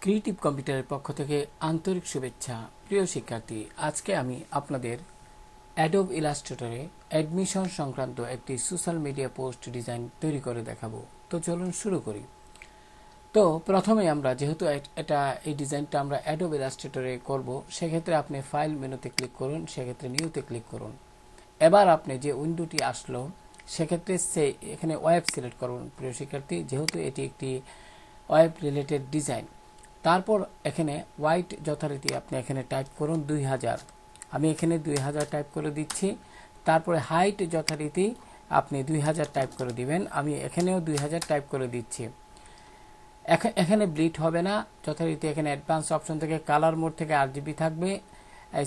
Creative কম্পিউটারের পক্ষ থেকে আন্তরিক শুভেচ্ছা। প্রিয় শিক্ষার্থী, আজকে আমি আপনাদের অ্যাডোব ইলাস্ট্রেটরে অ্যাডমিশন সংক্রান্ত একটি সোশ্যাল মিডিয়া পোস্ট ডিজাইন তৈরি করে দেখাবো। তো চলুন শুরু করি। তো প্রথমে আমরা যেহেতু এই ডিজাইনটা আমরা অ্যাডোব ইলাস্ট্রেটরে করব, সেক্ষেত্রে আপনি ফাইল মেনুতে ক্লিক করুন, সেক্ষেত্রে নিউতে ক্লিক করুন। এবার আপনি যে উইন্ডোটি আসলো সেক্ষেত্রে এখানে ওয়েব সিলেক্ট করুন। প্রিয় শিক্ষার্থী, যেহেতু এটি একটি ওয়েব রিলেটেড ডিজাইন, তারপর এখানে হোয়াইট যথারীতি আপনি এখানে টাইপ করুন 2000। আমি এখানে 2000 টাইপ করে দিচ্ছি। তারপরে হাইট যথারীতি আপনি 2000 টাইপ করে দিবেন। আমি এখানেও 2000 টাইপ করে দিচ্ছি। এখানে ব্লিট হবে না, যথারীতি এখানে অ্যাডভান্স অপশন থেকে কালার মোড থেকে RGB থাকবে।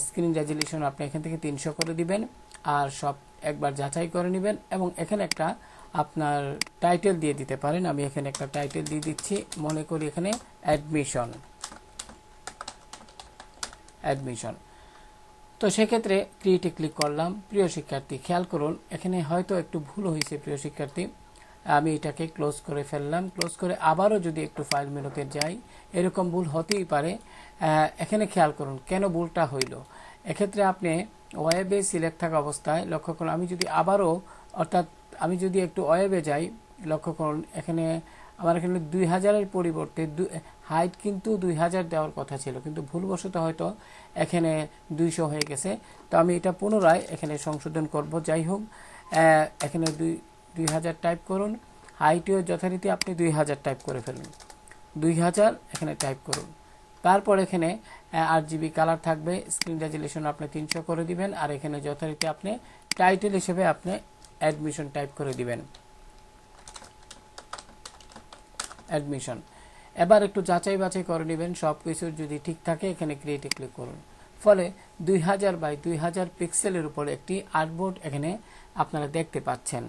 স্ক্রিন রেজলিউশন আপনি এখান থেকে 300 করে দিবেন, আর সব একবার যাচাই করে নেবেন। এবং এখানে একটা আপনার টাইটেল দিয়ে দিতে পারেন। আমি এখানে একটা টাইটেল দিয়ে দিচ্ছি, মনে করি এখানে অ্যাডমিশন। তো সেক্ষেত্রে ক্রিয়েটে ক্লিক করলাম। প্রিয় শিক্ষার্থী, খেয়াল করুন এখানে হয়তো একটু ভুল হয়েছে। প্রিয় শিক্ষার্থী, আমি এটাকে ক্লোজ করে ফেললাম। ক্লোজ করে আবারও যদি একটু ফাইল মেনুতে যাই, এরকম ভুল হতেই পারে। এখানে খেয়াল করুন কেন ভুলটা হইল। এক্ষেত্রে আপনি ওয়েবে সিলেক্ট থাকা অবস্থায় লক্ষ্য করুন, আমি যদি আবারও অর্থাৎ আমি যদি একটু ওয়েবে যাই, লক্ষ্য করুন এখানে আমার এখানে 2000-এর পরিবর্তে হাইট কিন্তু 2000 দেওয়ার কথা ছিল, কিন্তু ভুলবশত হয়তো এখানে 200 হয়ে গেছে। তো আমি এটা পুনরায় এখানে সংশোধন করব। যাই হোক, এখানে 2000 টাইপ করুন। হাইটেও যথারীতি আপনি 2000 টাইপ করে ফেলুন। 2000 এখানে টাইপ করুন। তারপর এখানে RGB কালার থাকবে। স্ক্রিন রেজলিউশন আপনি 300 করে দিবেন, আর এখানে যথারীতি আপনি টাইটেল হিসেবে আপনি অ্যাডমিশন টাইপ করে দিবেন। অ্যাডমিশন। এবার একটু যাচাই বাছাই করে নেবেন, সব কিছু যদি ঠিক থাকে এখানে ক্রিয়েটে ক্লিক করুন। ফলে 2000 বাই 2000 পিক্সেলের উপর একটি আর্টবোর্ড এখানে আপনারা দেখতে পাচ্ছেন।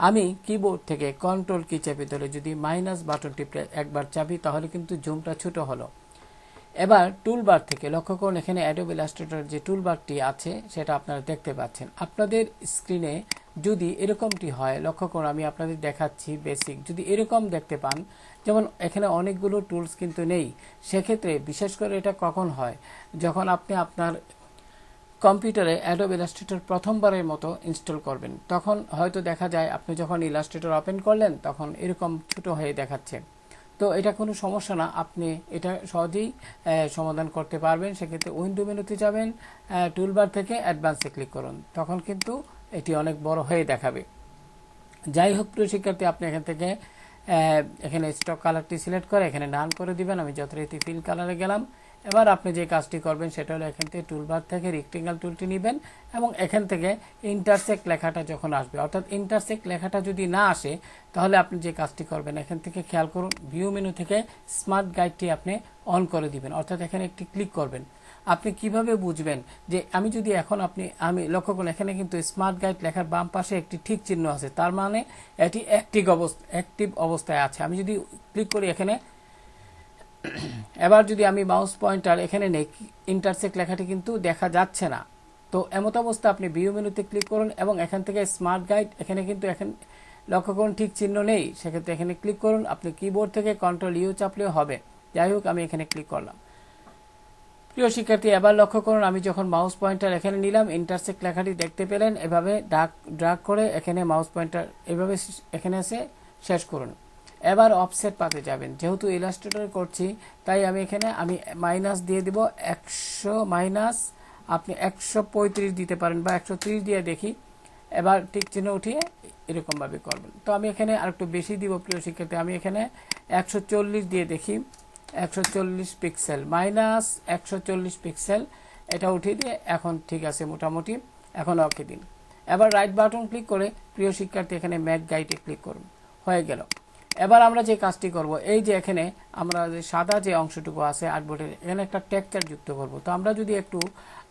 আমি কিবোর্ড থেকে কন্ট্রোল কি চেপে ধরে যদি মাইনাস বাটন টিপে একবার চাপি, তাহলে কিন্তু জুমটা ছোট হলো। এবার টুলবার থেকে লক্ষ্য করুন এখানে অ্যাডোব ইলাস্ট্রেটর যে টুলবারটি আছে সেটা আপনারা দেখতে পাচ্ছেন। আপনাদের স্ক্রিনে যদি এরকমটি হয়, লক্ষ্য করুন আমি আপনাদের দেখাচ্ছি বেসিক, যদি এরকম দেখতে পান, যেমন এখানে অনেকগুলো টুলস কিন্তু নেই, সেক্ষেত্রে বিশেষ করে এটা কখন হয়, যখন আপনি আপনার কম্পিউটারে অ্যাডোব ইলাস্ট্রেটর প্রথমবারের মতো ইনস্টল করবেন, তখন হয়তো দেখা যায় আপনি যখন ইলাস্ট্রেটর ওপেন করলেন তখন এরকম ছোট হয়ে দেখাচ্ছে। তো এটা কোনো সমস্যা না, আপনি এটা সহজেই সমাধান করতে পারবেন। সেক্ষেত্রে উইন্ডো মেনুতে যাবেন, টুলবার থেকে অ্যাডভান্সে ক্লিক করুন, তখন কিন্তু এটি অনেক বড় হয়ে দেখাবে। যাই হোক প্রিয় শিক্ষার্থী, আপনি এখান থেকে এখানে স্টক কালারটি সিলেক্ট করে এখানে ডান করে দিবেন। আমি যথারীতি ফিল কালারে গেলাম। এবার আপনি যে কাজটি করবেন সেটা হলো এখান থেকে টুলবার থেকে রেক্টেঙ্গেল টুলটি নেবেন, এবং এখান থেকে ইন্টারসেক্ট লেখাটা যখন আসবে, অর্থাৎ ইন্টারসেক্ট লেখাটা যদি না আসে, তাহলে আপনি যে কাজটি করবেন এখান থেকে খেয়াল করুন ভিউ মেনু থেকে স্মার্ট গাইডটি আপনি অন করে দিবেন, অর্থাৎ এখানে একটি ক্লিক করবেন। আপনি কিভাবে বুঝবেন যে আমি যদি এখন আমি লক্ষ্য করুন এখানে কিন্তু স্মার্ট গাইড লেখার বাম পাশে একটি ঠিক চিহ্ন আছে, তার মানে এটি অ্যাক্টিভ অবস্থায় আছে। আমি যদি ক্লিক করি এখানে, এবার যদি আমি মাউস পয়েন্টার এখানে নেই, ইন্টারসেক্ট লেখাটি কিন্তু দেখা যাচ্ছে না। তো এমত অবস্থা আপনি ভিউ মেনুতে ক্লিক করুন এবং এখান থেকে স্মার্ট গাইড, এখানে কিন্তু এখন লক্ষ্য করুন ঠিক চিহ্ন নেই, সেক্ষেত্রে এখানে ক্লিক করুন। আপনি কিবোর্ড থেকে কন্ট্রোল-ইউ চাপলেও হবে। যাই হোক, আমি এখানে ক্লিক করলাম। প্রিয় শিক্ষার্থী, এবার লক্ষ্য করুন আমি যখন মাউস পয়েন্টার এখানে নিলাম, ইন্টারসেক্ট লেখাটি দেখতে পেলেন। এভাবে ড্রাগ করে এখানে মাউস পয়েন্টার এভাবে এখানে এসে শেষ করুন। এবার অফসেট পাতে যাবেন। যেহেতু ইলাস্ট্রেটর করছি তাই আমি এখানে মাইনাস দিয়ে দিব 100, মাইনাস আপনি 135 দিতে পারেন বা 130 দিয়ে দেখি। এবার ঠিক চিহ্ন উঠিয়ে এরকমভাবে করবেন। তো আমি এখানে আর একটু বেশি দিব প্রিয় শিক্ষার্থী, আমি এখানে 140 দিয়ে দেখি। 140 পিক্সেল, মাইনাস 140 পিক্সেল, এটা উঠিয়ে দিয়ে এখন ঠিক আছে মোটামুটি। এখন ওকে দিন। এবার রাইট বাটন ক্লিক করে প্রিয় শিক্ষার্থী এখানে ম্যাক গাইডে ক্লিক করুন। হয়ে গেল। এবার আমরা যে কাজটি করব, এই যে এখানে আমরা যে সাদা যে অংশটুকু আছে আর্টবোর্ডের, এখানে একটা টেক্সচার যুক্ত করব। তো আমরা যদি একটু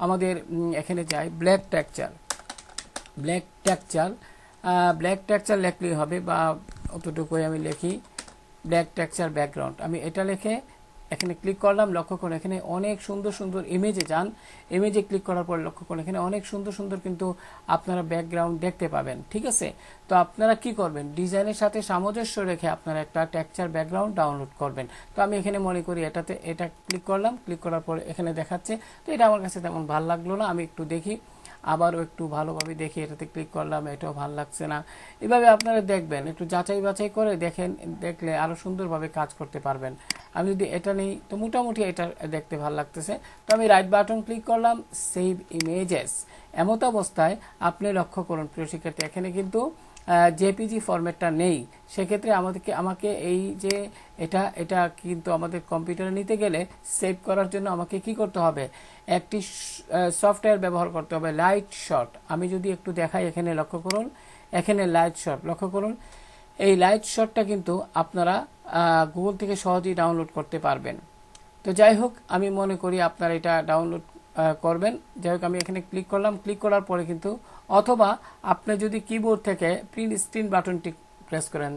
আমাদের এখানে যাই, ব্ল্যাক টেক্সচার লিখলেই হবে, বা অতটুকুই আমি লিখি ব্ল্যাক টেক্সচার ব্যাকগ্রাউন্ড। আমি এটা লিখে এখানে ক্লিক করলাম, লক্ষ্য করুন এখানে অনেক সুন্দর সুন্দর ইমেজে যান, ইমেজে ক্লিক করার পর লক্ষ্য করুন এখানে অনেক সুন্দর সুন্দর কিন্তু আপনারা ব্যাকগ্রাউন্ড দেখতে পাবেন। ঠিক আছে, তো আপনারা কি করবেন, ডিজাইনের সাথে সামঞ্জস্য রেখে আপনারা একটা টেক্সচার ব্যাকগ্রাউন্ড ডাউনলোড করবেন। তো আমি এখানে মনে করি এটা ক্লিক করলাম, ক্লিক করার পর এখানে দেখাচ্ছে, তো এটা আমার কাছে তেমন ভালো লাগলো না, আমি একটু দেখি, আবারও একটু ভালোভাবে দেখি, এটাতে ক্লিক করলাম, এটাও ভালো লাগছে না। এভাবে আপনারা দেখবেন, একটু যাচাই বাছাই করে দেখেন, দেখলে আরো সুন্দরভাবে কাজ করতে পারবেন। আমি যদি এটা নেই, তো মোটামুটি এটা দেখতে ভালো লাগতেছে, তো আমি রাইট বাটন ক্লিক করলাম, সেভ ইমেজেস। এমত অবস্থায় আপনি লক্ষ্য করুন প্রিয় শিক্ষার্থী, এখানে কিন্তু জেপিজি ফরম্যাটটা নেই। সেক্ষেত্রে আমাকে এই যে এটা কিন্তু আমাদের কম্পিউটারে নিতে গেলে সেভ করার জন্য আমাকে কি করতে হবে, একটি সফটওয়্যার ব্যবহার করতে হবে, লাইট শট। আমি যদি একটু দেখাই, এখানে লক্ষ্য করুন, এখানে লাইট শট, লক্ষ্য করুন এই লাইট শটটা কিন্তু আপনারা গুগল থেকে সহজেই ডাউনলোড করতে পারবেন। তো যাই হোক, আমি মনে করি আপনারা এটা ডাউনলোড করবেন। যাই হোক, আমি এখানে ক্লিক করলাম, ক্লিক করার পরে কিন্তু, অথবা আপনি যদি কিবোর্ড থেকে প্রিন্ট স্ক্রিন বাটনটি প্রেস করেন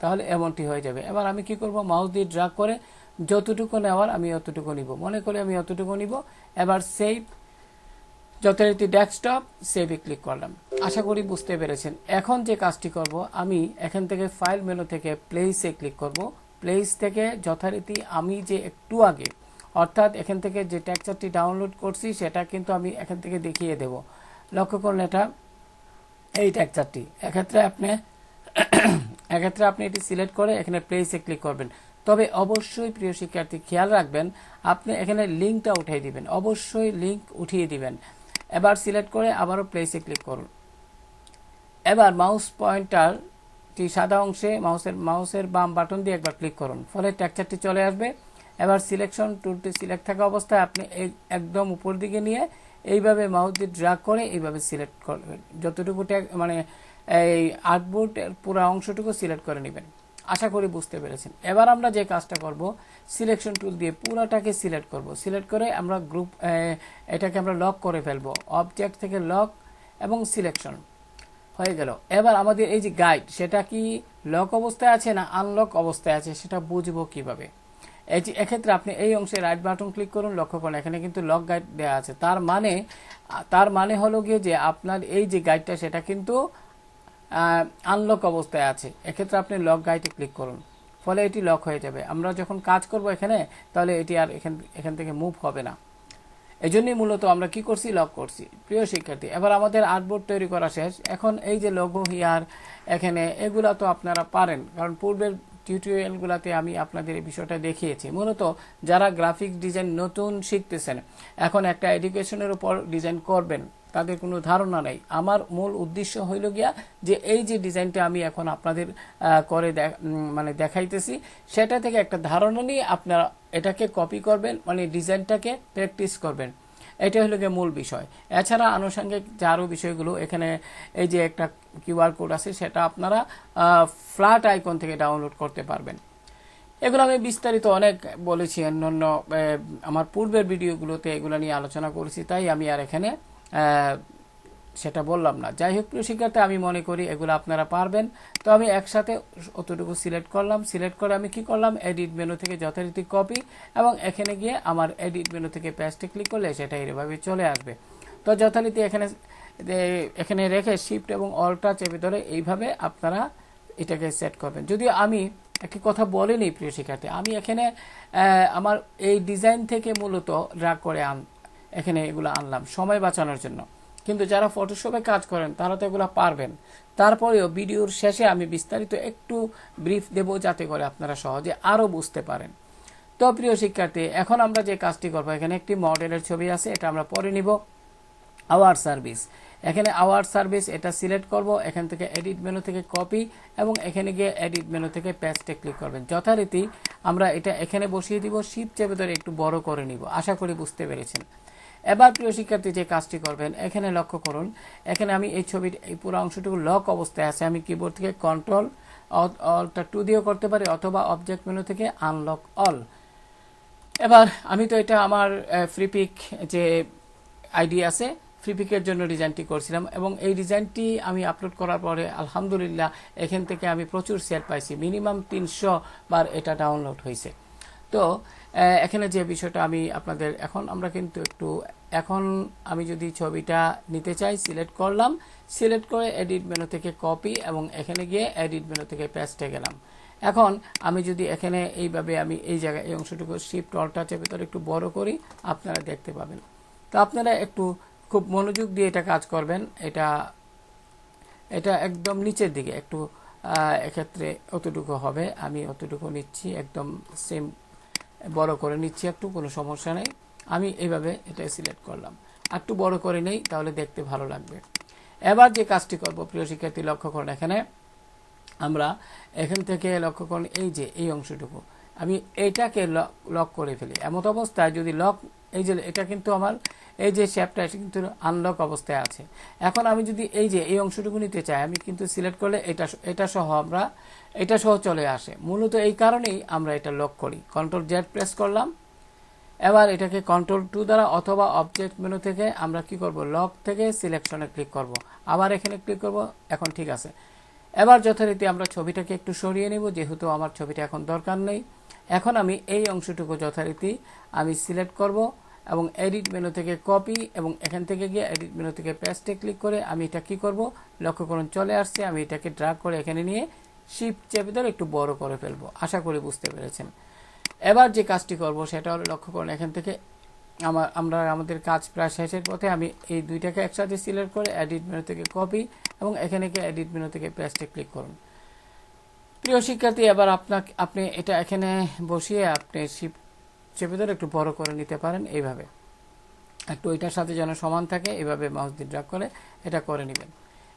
তাহলে এমনটি হয়ে যাবে। এবার আমি কি করব, মাউস দিয়ে ড্র্যাগ করে যতটুকু নেওয়ার আমি অতটুকু নিব, মনে করি আমি অতটুকু নিব। এবার সেভ, যথারীতি ডেস্কটপ, সেভে ক্লিক করলাম। আশা করি বুঝতে পেরেছেন। এখন যে কাজটি করব, আমি এখান থেকে ফাইল মেনু থেকে প্লেসে ক্লিক করব। প্লেস থেকে যথারীতি আমি যে একটু আগে, অর্থাৎ এখান থেকে যে টেক্সচারটি ডাউনলোড করছি সেটা কিন্তু আমি এখান থেকে দেখিয়ে দেব। লক্ষ্য করুন এটা এই টেক্সচারটি, এক্ষেত্রে আপনি এটি সিলেক্ট করে এখানে প্লেসে ক্লিক করবেন। তবে অবশ্যই প্রিয় শিক্ষার্থী খেয়াল রাখবেন, আপনি এখানে লিঙ্কটা উঠিয়ে দিবেন, অবশ্যই লিঙ্ক উঠিয়ে দিবেন। এবার সিলেক্ট করে আবারও প্লেসে ক্লিক করুন। এবার মাউস পয়েন্টারটি সাদা অংশে মাউসের বাম বাটন দিয়ে একবার ক্লিক করুন, ফলে টেক্সচারটি চলে আসবে। এবার সিলেকশন টুলটি সিলেক্ট থাকা অবস্থায় আপনি একদম উপর দিকে নিয়ে এইভাবে মাউস দিয়ে ড্র্যাগ করে এইভাবে সিলেক্ট করবেন, যতটুকু মানে এই আর্টবোর্ডের পুরো অংশটুকু সিলেক্ট করে নেবেন। আশা করি বুঝতে পেরেছেন। এবার আমরা যে কাজটা করব, সিলেকশন টুল দিয়ে পুরোটাকে সিলেক্ট করব। সিলেক্ট করে আমরা এটাকে আমরা লক করে ফেলবো, অবজেক্ট থেকে লক এবং সিলেকশন হয়ে গেল। এবার আমাদের এই যে গাইড, সেটা কি লক অবস্থায় আছে না আনলক অবস্থায় আছে সেটা বুঝবো কিভাবে। এক্ষেত্রে আপনি এই অংশে রাইট বাটন ক্লিক করুন, লক্ষ্য করুন এখানে কিন্তু লক গাইড দেওয়া আছে। তার মানে হলো গিয়ে যে আপনার এই যে গাইডটা সেটা কিন্তু আনলক অবস্থায় আছে। এক্ষেত্রে আপনি লক গাইডে ক্লিক করুন, ফলে এটি লক হয়ে যাবে। আমরা যখন কাজ করব এখানে, তাহলে এটি আর এখান থেকে মুভ হবে না। এই জন্যই মূলত আমরা কি করছি, লক করছি। প্রিয় শিক্ষার্থী, এবার আমাদের আর্টবোর্ড তৈরি করা শেষ। এখন এই যে লোগো হিয়ার, এখানে এগুলা তো আপনারা পারেন, কারণ পূর্বের টিউটোরিয়ালগুলোতে আমি আপনাদের এই বিষয়টা দেখিয়েছি। মূলত যারা গ্রাফিক্স ডিজাইন নতুন শিখতেছেন, এখন একটা এডুকেশনের উপর ডিজাইন করবেন, তাদের কোনো ধারণা নেই। আমার মূল উদ্দেশ্য হইল গিয়া যে এই যে ডিজাইনটা আমি এখন আপনাদের করে মানে দেখাইতেছি, সেটা থেকে একটা ধারণা নিয়ে আপনারা এটাকে কপি করবেন, মানে ডিজাইনটাকে প্র্যাকটিস করবেন। এটা হলো গিয়ে মূল বিষয়। এছাড়া আনুষঙ্গিক যে আরও বিষয়গুলো, এখানে এই যে একটা কিউআর কোড আছে, সেটা আপনারা ফ্ল্যাট আইকন থেকে ডাউনলোড করতে পারবেন। এগুলো আমি বিস্তারিত অনেক বলেছি অন্যান্য আমার পূর্বের ভিডিওগুলোতে, এগুলো নিয়ে আলোচনা করেছি, তাই আমি আর এখানে সেটা বললাম না। যাই হোক প্রিয় শিক্ষার্থী, আমি মনে করি এগুলো আপনারা পারবেন। তো আমি একসাথে অতটুকু সিলেক্ট করলাম, সিলেক্ট করে আমি কি করলাম, এডিট মেনু থেকে যথারীতি কপি, এবং এখানে গিয়ে আমার এডিট মেনু থেকে পেস্টে ক্লিক করলে সেটা এভাবে চলে আসবে। তো যথারীতি এখানে রেখে শিফট এবং অলটা চেপে ধরে এইভাবে আপনারা এটাকে সেট করবেন। যদিও আমি একটি কথা বলিনি প্রিয় শিক্ষার্থী, আমি এখানে আমার এই ডিজাইন থেকে মূলত ড্র্যাগ করে এখানে এগুলো আনলাম সময় বাঁচানোর জন্য। কিন্তু যারা ফটোশপে কাজ করেন তারা তো এগুলো পারবেন। তারপরেও ভিডিওর শেষে আমি বিস্তারিত একটু ব্রিফ দেব, যাতে করে আপনারা সহজে আরো বুঝতে পারেন। তো প্রিয় শিক্ষার্থী, এখন আমরা যে কাজটি করবো, এখানে একটি মডেলের ছবি আছে, এটা আমরা পরে নিব। আওয়ার সার্ভিস, এখানে আওয়ার সার্ভিস এটা সিলেক্ট করব, এখান থেকে এডিট মেনু থেকে কপি, এবং এখানে গিয়ে এডিট মেনু থেকে পেস্টে ক্লিক করবেন। যথারীতি আমরা এটা এখানে বসিয়ে দিব, শিফট চেপে ধরে একটু বড় করে নিব। আশা করি বুঝতে পেরেছেন। এবার প্রিয় শিক্ষার্থী যে কাজটি করবেন, এখানে লক্ষ্য করুন, এখানে আমি এই ছবির এই পুরো অংশটুকু লক অবস্থায় আছে। আমি কিবোর্ড থেকে কন্ট্রোল অল্টার 2 দিয়েও করতে পারি, অথবা অবজেক্ট মেনু থেকে আনলক অল। এবার আমি তো এটা আমার ফ্রিপিক যে আইডি আছে, ফ্রিপিকের জন্য ডিজাইনটি করছিলাম, এবং এই ডিজাইনটি আমি আপলোড করার পরে আলহামদুলিল্লাহ এখান থেকে আমি প্রচুর শেয়ার পাইছি, মিনিমাম 300 বার এটা ডাউনলোড হয়েছে। তো এখানে যে বিষয়টা আমি আপনাদের এখন আমরা কিন্তু একটু এখন আমি যদি ছবিটা নিতে চাই সিলেক্ট করলাম, সিলেক্ট করে এডিট মেনু থেকে কপি এবং এখানে গিয়ে এডিট মেনু থেকে পেস্টে গেলাম। এখন আমি যদি এখানে এইভাবে আমি এই জায়গায় এই অংশটুকু শিফট অল্টার চেপে ধরে একটু বড় করি, আপনারা দেখতে পাবেন। তো আপনারা একটু খুব মনোযোগ দিয়ে এটা কাজ করবেন। এটা একদম নিচের দিকে একটু এক্ষেত্রে অতটুকু হবে, আমি অতটুকু নিচ্ছি, একদম সেম বড় করে নিচ্ছি, একটু কোনো সমস্যা নেই। আমি এইভাবে এটা সিলেক্ট করলাম, একটু বড় করে নেই, তাহলে দেখতে ভালো লাগবে। এবার যে কাজটি করব প্রিয় শিক্ষার্থী, লক্ষ্য করুন এখানে আমরা এখান থেকে লক্ষ্য করুন এই যে এই অংশটুকু আমি এইটাকে লক করে ফেলি। এমত অবস্থায় যদি লক, এই যে এটা কিন্তু আমার এই যে শেপটা এটা কিন্তু আনলক অবস্থায় আছে। এখন আমি যদি এই যে এই অংশটুকু নিতে চাই, আমি কিন্তু সিলেক্ট করলে এটা সহ আমরা এটা সহ চলে আসে। মূলত এই কারণেই আমরা এটা লক করি। কন্ট্রোল জেড প্রেস করলাম, এবার এটাকে কন্ট্রোল 2 দ্বারা অথবা অবজেক্ট মেনু থেকে আমরা কি করব, লক থেকে সিলেকশনে ক্লিক করব, আবার এখানে ক্লিক করব। এখন ঠিক আছে। এবার যথারীতি আমরা ছবিটাকে একটু সরিয়ে নেব, যেহেতু আমার ছবিটা এখন দরকার নেই। এখন আমি এই অংশটুকু যথারীতি আমি সিলেক্ট করব এবং এডিট মেনু থেকে কপি এবং এখান থেকে গিয়ে এডিট মেনু থেকে পেস্টে ক্লিক করে আমি এটা কি করব, লক্ষ্য করুন চলে আসছে। আমি এটাকে ড্র্যাগ করে এখানে নিয়ে শিফট চেপে ধরে একটু বড় করে ফেলবো। আশা করি বুঝতে পেরেছেন। এবার যে কাজটি করব সেটা হলো, লক্ষ্য করুন এখান থেকে আমরা আমাদের কাজ প্রায় শেষের পথে। আমি এই দুইটাকে একসাথে সিলেক্ট করে এডিট মেনু থেকে কপি এবং এখানে গিয়ে এডিট মেনু থেকে পেস্টে ক্লিক করুন। প্রিয় শিক্ষার্থী, এবার আপনি এটা এখানে বসিয়ে আপনি শিফট চেপে ধরে একটু বড় করে নিতে পারেন। এইভাবে একটু এটার সাথে যেন সমান থাকে, এইভাবে মাউস দিয়ে ড্র্যাগ করে এটা করে নেবেন।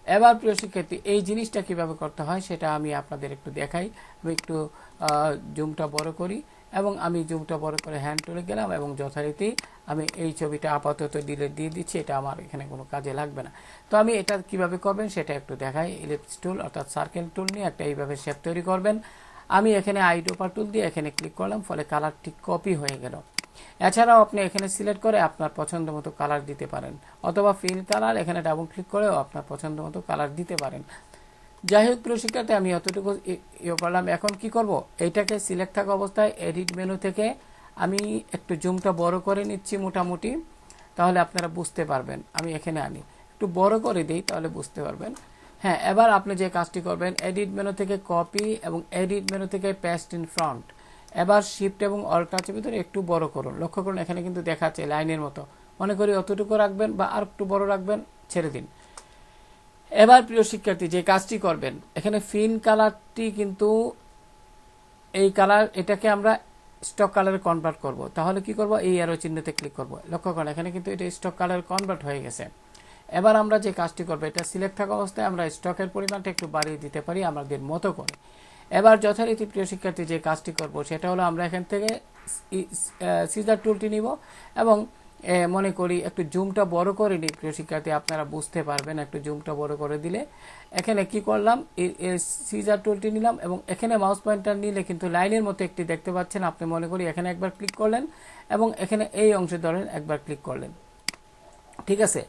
এবার প্রিয় শিক্ষার্থী, এই জিনিসটা কিভাবে করতে হয় সেটা আমি আপনাদের একটু দেখাই। আমি একটু জুমটা বড় করি এবং আমি জুমটা বড় করে হ্যান্ড টুলে গেলাম এবং যথারীতি আমি এই ছবিটা আপাতত ডিলিট দিয়ে দিচ্ছি, এটা আমার এখানে কোনো কাজে লাগবে না। তো আমি এটা কিভাবে করবেন সেটা একটু দেখাই। ইলিপস টুল অর্থাৎ সার্কেল টুল নিয়ে একটা এইভাবে শেপ তৈরি করবেন। আমি এখানে আইড্রপার টুল দিয়ে এখানে ক্লিক করলাম, ফলে কালারটি কপি হয়ে গেল। এছাড়াও আপনি এখানে সিলেক্ট করে আপনার পছন্দ মতো কালার দিতে পারেন, অথবা ফিল কালার এখানে ডাবল ক্লিক করেও আপনার পছন্দ মতো কালার দিতে পারেন। যাই হোক প্রিয় শিক্ষার্থী, আমি অতটুকু ইয়ে করলাম। এখন কি করব, এইটাকে সিলেক্ট থাকা অবস্থায় এডিট মেনু থেকে আমি একটু জুমটা বড় করে নিচ্ছি মোটামুটি, তাহলে আপনারা বুঝতে পারবেন। আমি এখানে আনি একটু বড় করে দিই, তাহলে বুঝতে পারবেন। হ্যাঁ, এবার আপনি যে কাজটি করবেন, এডিট মেনু থেকে কপি এবং এডিট মেনু থেকে পেস্ট ইন ফ্রন্ট, এবার শিফট এবং অল্টার চেপে ধরে একটু বড় করুন। লক্ষ্য করুন এখানে কিন্তু দেখাচ্ছে লাইনের মতো, মনে করি অতটুকু রাখবেন বা আর একটু বড় রাখবেন, ছেড়ে দিন। এবার প্রিয় শিক্ষার্থী, যে কাজটি করবেন, এখানে ফিন কালারটি কিন্তু এই কালার, এটাকে আমরা স্টক কালারে কনভার্ট করব। তাহলে কি করব, এই অ্যারো চিহ্নতে ক্লিক করব। লক্ষ্য করুন এখানে কিন্তু এটা স্টক কালারে কনভার্ট হয়ে গেছে। এবার আমরা যে কাজটি করব, এটা সিলেক্ট থাকা অবস্থায় আমরা স্টকের পরিমাণটা একটু বাড়িয়ে দিতে পারি আমাদের মতো করে। এবার যথারীতি প্রিয় শিক্ষার্থী, যে কাজটি করব সেটা হলো, আমরা এখান থেকে সিজার টুলটি নিব এবং মনে করি একটু জুমটা বড় করে নিই। প্রিয় শিক্ষার্থী, আপনারা বুঝতে পারবেন, একটু জুমটা বড় করে দিলে। এখানে কি করলাম, সিজার টুলটি নিলাম এবং এখানে মাউস পয়েন্টার নিলে কিন্তু লাইনের মতো একটি দেখতে পাচ্ছেন। আপনি মনে করি এখানে একবার ক্লিক করলেন এবং এখানে এই অংশে ধরেন একবার ক্লিক করলেন, ঠিক আছে।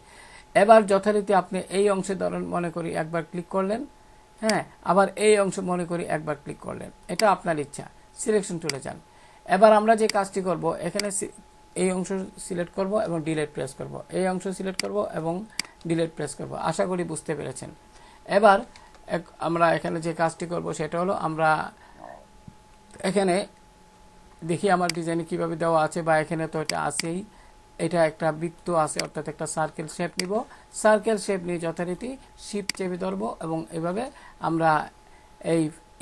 এবার যথারীতি আপনি এই অংশে ধরেন মনে করি একবার ক্লিক করলেন, হ্যাঁ, আবার এই অংশ মনে করি একবার ক্লিক করলেন, এটা আপনার ইচ্ছা। সিলেকশন টুলে যান। এবার আমরা যে কাজটি করব, এখানে এই অংশ সিলেক্ট করব এবং ডিলিট প্রেস করব, এই অংশ সিলেক্ট করব এবং ডিলিট প্রেস করব। আশা করি বুঝতে পেরেছেন। এবার আমরা এখানে যে কাজটি করব সেটা হলো, আমরা এখানে দেখি আমার ডিজাইনে কিভাবে দেওয়া আছে, বা এখানে তো এটা আছেই। এটা একটা বৃত্ত আছে, অর্থাৎ একটা সার্কেল শেপ নিব। সার্কেল শেপ নিয়ে যথারীতি শিফট চেপে ধরবো এবং এভাবে আমরা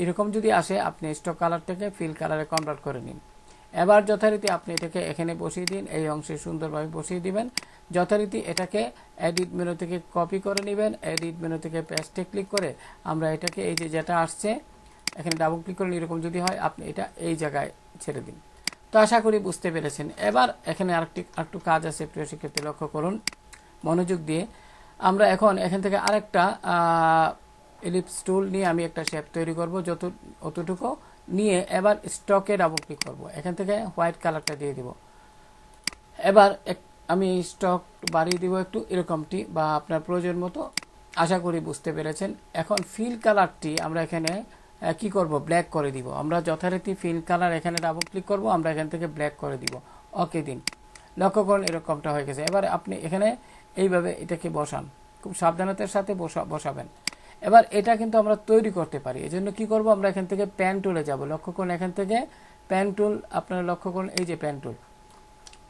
এরকম যদি আসে, আপনি স্টক কালারটাকে ফিল কালারে কনভার্ট করে নিন। এবার যথারীতি আপনি এটাকে এখানে বসিয়ে দিন, এই অংশে সুন্দরভাবে বসিয়ে দিবেন। যথারীতি এটাকে এডিট মেনু থেকে কপি করে নেবেন, এডিট মেনু থেকে পেস্টে ক্লিক করে আমরা এটাকে এই যে যেটা আসছে এখানে ডাবল ক্লিক করলে এরকম যদি হয়, আপনি এটা এই জায়গায় ছেড়ে দিন। তো আশা করি বুঝতে পেরেছেন। এবার এখানে আরেকটু কাজ আছে প্রিয় শিক্ষার্থী, লক্ষ্য করুন মনোযোগ দিয়ে। আমরা এখন এখান থেকে আরেকটা ইলিপস টুল নিয়ে আমি একটা শেপ তৈরি করব, অতটুকু নিয়ে এবার স্টকে ডাবল ক্লিক করব, এখান থেকে হোয়াইট কালারটা দিয়ে দিব। এবার আমি স্টক বাড়িয়ে দিব একটু এরকমটি, বা আপনার প্রয়োজন মতো। আশা করি বুঝতে পেরেছেন। এখন ফিল কালারটি আমরা এখানে কি করব, ব্ল্যাক করে দিব। আমরা যথারীতি ফিল কালার এখানে ডাবল ক্লিক করব, আমরা এখান থেকে ব্ল্যাক করে দিব, ওকে দিন। লক্ষ্য করুন এরকমটা হয়ে গেছে। এবার আপনি এখানে এইভাবে এটাকে বসান, খুব সাবধানতার সাথে বসাবেন। এবার এটা কিন্তু আমরা তৈরি করতে পারি, এজন্য কি করব, আমরা এখান থেকে প্যান টুলে যাব। লক্ষ্য করুন এখান থেকে প্যান টুল, আপনারা লক্ষ্য করুন এই যে প্যান টুল।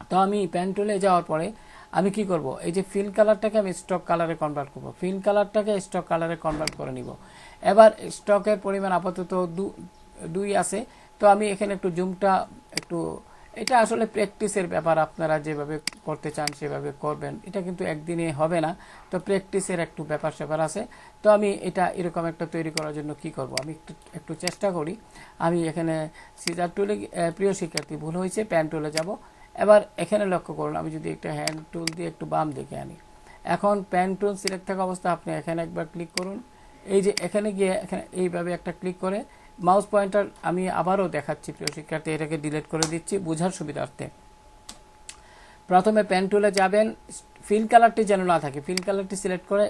তো আমি প্যান টুলে যাওয়ার পরে আমি কি করব, এই যে ফিল কালারটাকে আমি স্টক কালারে কনভার্ট করব, ফিল কালারটাকে স্টক কালারে কনভার্ট করে নিব। এবার স্টকের পরিমাণ আপাতত 2 আছে, তো আমি এখানে একটু জুমটা একটু, এটা আসলে প্র্যাকটিসের ব্যাপার, আপনারা যেভাবে করতে চান সেভাবে করবেন, এটা কিন্তু একদিনে হবে না, তো প্র্যাকটিসের একটু ব্যাপার স্যাপার আছে। তো আমি এটা এরকম একটা তৈরি করার জন্য কি করব, আমি একটু চেষ্টা করি। আমি এখানে সিজার টুলে, প্রিয় শিক্ষার্থী ভুল হয়েছে, প্যান টুলে যাব। এবার এখানে লক্ষ্য করুন, আমি যদি একটা হ্যান্ড টুল দিয়ে একটু বাম দিকে আনি, এখন প্যান টুল সিলেক্ট থাকা অবস্থা আপনি এখানে একবার ক্লিক করুন। এই যে এখানে গিয়ে এখানে এইভাবে একটা ক্লিক করে মাউস পয়েন্টার, আমি আবারও দেখাচ্ছি প্রিয় শিক্ষার্থী, এটাকে ডিলিট করে দিচ্ছি বোঝার সুবিধার্থে। প্রথমে প্যান টুলে যাবেন, ফিল কালারটি যেন না থাকে, ফিল কালারটি সিলেক্ট করে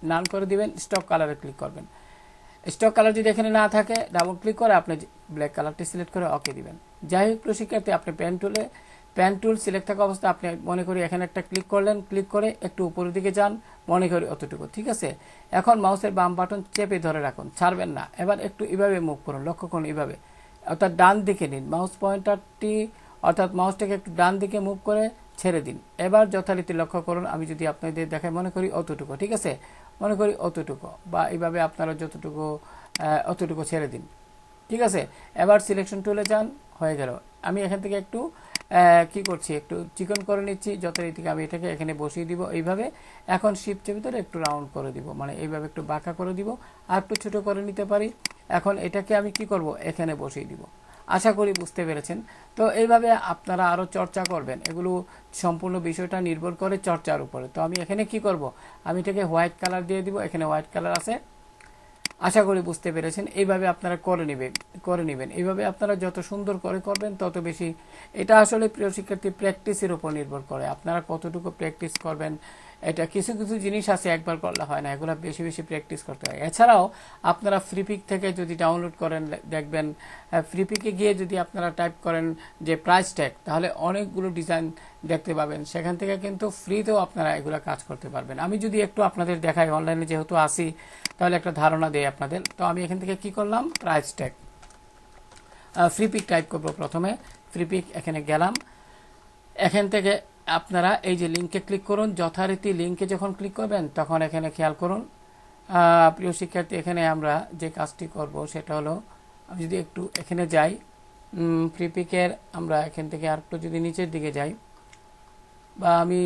নান করে দিবেন, স্টক কালারে ক্লিক করবেন। স্টক কালার যদি এখানে না থাকে ডাবল ক্লিক করে আপনি ব্ল্যাক কালারটি সিলেক্ট করে ওকে দিবেন। যাই হোক প্রিয় শিক্ষার্থী, আপনি প্যান টুল সিলেক্ট থাকা অবস্থা আপনি মনে করি এখানে একটা ক্লিক করলেন, ক্লিক করে একটু উপরের দিকে যান, মনে করি অতটুকু, ঠিক আছে। এখন মাউসের বাম বাটন চেপে ধরে রাখুন, ছাড়বেন না। এবার একটু এভাবে মুভ করুন, লক্ষ্য করুন এভাবে, অর্থাৎ ডান দিকে নিন মাউস পয়েন্টারটি, অর্থাৎ মাউসটাকে একটু ডান দিকে মুভ করে ছেড়ে দিন। এবার যথারীতি লক্ষ্য করুন, আমি যদি আপনাদের দেখাই, মনে করি অতটুকু, ঠিক আছে, মনে করি অতটুকু, বা এইভাবে আপনারা যতটুকু অতটুকু ছেড়ে দিন, ঠিক আছে। এবার সিলেকশন টুলে যান, হয়ে গেল। আমি এখান থেকে একটু কি করছি, একটু চিকন করে নিচ্ছি, যথারীতি আমি এটাকে এখানে বসিয়ে দিব এইভাবে। এখন শিফটের ভিতরে একটু রাউন্ড করে দিব, মানে এইভাবে একটু বাঁকা করে দিব, আর একটু ছোট করে নিতে পারি। এখন এটাকে আমি কি করব, এখানে বসিয়ে দিব। আশা করি বুঝতে পেরেছেন। তো এইভাবে আপনারা আরো চর্চা করবেন, এগুলো সম্পূর্ণ বিষয়টা নির্ভর করে চর্চার উপরে। তো আমি এখানে কি করব, আমি এটাকে হোয়াইট কালার দিয়ে দিব, এখানে হোয়াইট কালার আছে, আশা করি বুঝতে পেরেছেন। এইভাবে আপনারা করে নেবেন। এইভাবে আপনারা যত সুন্দর করে করবেন তত বেশি, এটা আসলে প্রিয় শিক্ষার্থী প্র্যাকটিসের উপর নির্ভর করে, আপনারা কতটুকু প্র্যাকটিস করবেন। এটা কিছু কিছু জিনিস আছে একবার করলে হয় না, এগুলো বেশি বেশি প্র্যাকটিস করতে হয়। এছাড়াও আপনারা ফ্রিপিক থেকে যদি ডাউনলোড করেন, দেখবেন ফ্রিপিকে গিয়ে যদি আপনারা টাইপ করেন যে প্রাইস ট্যাগ, তাহলে অনেকগুলো ডিজাইন দেখতে পাবেন, সেখান থেকে কিন্তু ফ্রিতেও আপনারা এগুলো কাজ করতে পারবেন। আমি যদি একটু আপনাদের দেখাই, অনলাইনে যেহেতু আসি, তাহলে একটা ধারণা দেই আপনাদের। তো আমি এখান থেকে কি করলাম, প্রাইস ট্যাগ ফ্রিপিক টাইপ করব, প্রথমে ফ্রিপিক এখানে গেলাম। এখান থেকে আপনারা এই যে লিঙ্কে ক্লিক করুন, যথারীতি লিঙ্কে যখন ক্লিক করবেন তখন এখানে খেয়াল করুন প্রিয় শিক্ষার্থী, এখানে আমরা যে কাজটি করব সেটা হলো, আমি যদি একটু এখানে যাই ফ্রিপিকের, আমরা এখান থেকে আর একটু যদি নিচের দিকে যাই, বা আমি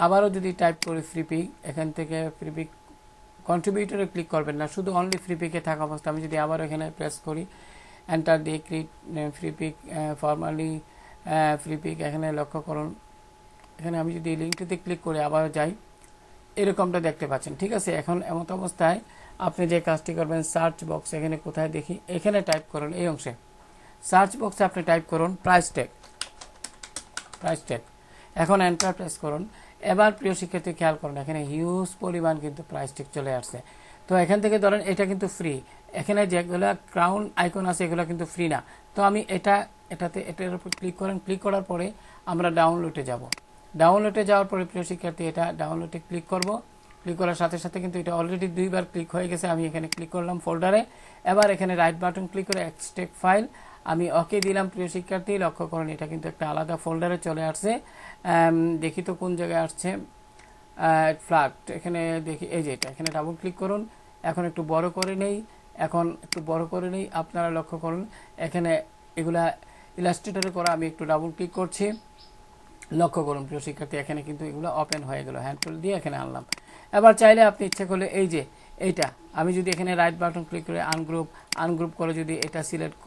আবারও যদি টাইপ করি ফ্রিপিক, এখান থেকে ফ্রিপিক কন্ট্রিবিউটরে ক্লিক করবেন না, শুধু অনলি ফ্রিপিকে থাকা অবস্থা। আমি যদি আবার এখানে প্রেস করি, এন্টার দিয়ে ক্লিক ফ্রিপিক ফর্মালি ফ্রিপিক, এখানে লক্ষ্য করুন, এখানে আমি যদি লিঙ্কটিতে ক্লিক করে আবার যাই, এরকমটা দেখতে পাচ্ছেন, ঠিক আছে। এখন এমন অবস্থায় আপনি যে কাজটি করবেন, সার্চ বক্স এখানে কোথায় দেখি, এখানে টাইপ করুন, এই অংশে সার্চ বক্সে আপনি টাইপ করুন প্রাইস ট্যাগ। এখন এন্টার প্রেস করুন। এবার প্রিয় শিক্ষার্থী খেয়াল করুন, এখানে হিউজ পরিমাণ কিন্তু প্রাইস ট্যাগ চলে আসছে। তো এখান থেকে ধরেন এটা কিন্তু ফ্রি, এখানে যেগুলো ক্রাউন আইকন আছে এগুলো কিন্তু ফ্রি না। তো আমি এটার উপর ক্লিক করেন, ক্লিক করার পরে আমরা ডাউনলোডে যাব। ডাউনলোডে যাওয়ার পরে প্রিয় শিক্ষার্থী এটা ডাউনলোডে ক্লিক করব, ক্লিক করার সাথে সাথে কিন্তু এটা অলরেডি 2বার ক্লিক হয়ে গেছে। আমি এখানে ক্লিক করলাম ফোল্ডারে, এবার এখানে রাইট বাটন ক্লিক করে এক্সট্রাক্ট ফাইল, আমি ওকে দিলাম। প্রিয় শিক্ষার্থী লক্ষ্য করুন, এটা কিন্তু একটা আলাদা ফোল্ডারে চলে আসছে। দেখি তো কোন জায়গায় আসছে, ফ্ল্যাট, এখানে দেখি, এই যে এটা, এখানে ডাবল ক্লিক করুন। এখন একটু বড় করে নেই, আপনারা লক্ষ্য করুন এখানে এগুলা ইলাস্ট্রেটরে করা, আমি একটু ডাবল ক্লিক করছি, লক্ষ্য করুন প্রিয় শিক্ষার্থী এখানে কিন্তু এগুলো ওপেন হয়ে গেল, হ্যান্ড টুল দিয়ে এখানে আনলাম। এবার চাইলে আপনি ইচ্ছে করলে এই যে এইটা, আমি যদি এখানে রাইট বাটন ক্লিক করে আনগ্রুপ করে যদি এটা সিলেক্ট,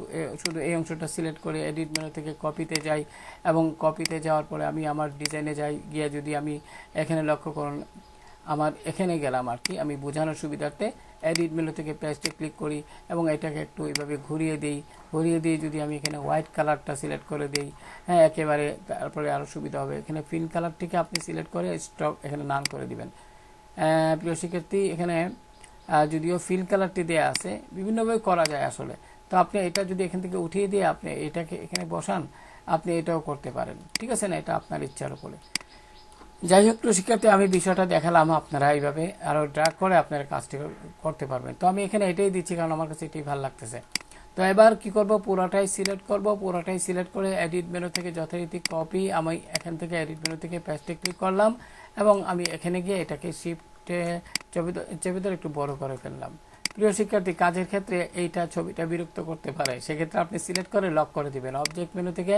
শুধু এই অংশটা সিলেক্ট করে এডিট মেনু থেকে কপিতে যাই, এবং কপিতে যাওয়ার পরে আমি আমার ডিজাইনে যাই, গিয়ে যদি আমি এখানে লক্ষ্য করুন, আমার এখানে গেলাম আর কি, আমি বোঝানোর সুবিধার্থে এডিট মেনু থেকে পেজটি ক্লিক করি এবং এটাকে একটু এইভাবে ঘুরিয়ে দিয়ে যদি আমি এখানে হোয়াইট কালারটা সিলেক্ট করে দিই, হ্যাঁ একেবারে, তারপরে আরও সুবিধা হবে। এখানে ফিল কালারটিকে আপনি সিলেক্ট করে স্টক এখানে নান করে দিবেন। প্রিয় শিক্ষার্থী এখানে যদিও ফিল কালারটি দেওয়া আছে, বিভিন্নভাবে করা যায় আসলে। তো আপনি এটা যদি এখান থেকে উঠিয়ে দিয়ে আপনি এটাকে এখানে বসান, আপনি এটাও করতে পারেন, ঠিক আছে না, এটা আপনার ইচ্ছার উপরে। যাই হোক প্রিয় শিক্ষার্থী, আমি বিষয়টা দেখালাম, আপনারা এইভাবে আরও ড্র্যাগ করে আপনারা কাজটি করতে পারবেন। তো আমি এখানে এটাই দিচ্ছি কারণ আমার কাছে এটাই ভালো লাগতেছে। তো এবার কি করব, পুরোটাই সিলেক্ট করব, পুরোটাই সিলেক্ট করে এডিট মেনু থেকে যথারীতি কপি, আমি এখান থেকে এডিট মেনু থেকে পেস্টে ক্লিক করলাম এবং আমি এখানে গিয়ে এটাকে শিফটে চেপে ধরে একটু বড় করে ফেললাম। প্রিয় শিক্ষার্থী, কাজের ক্ষেত্রে এইটা ছবিটা বিরক্ত করতে পারে, সেক্ষেত্রে আপনি সিলেক্ট করে লক করে দিবেন, অবজেক্ট মেনু থেকে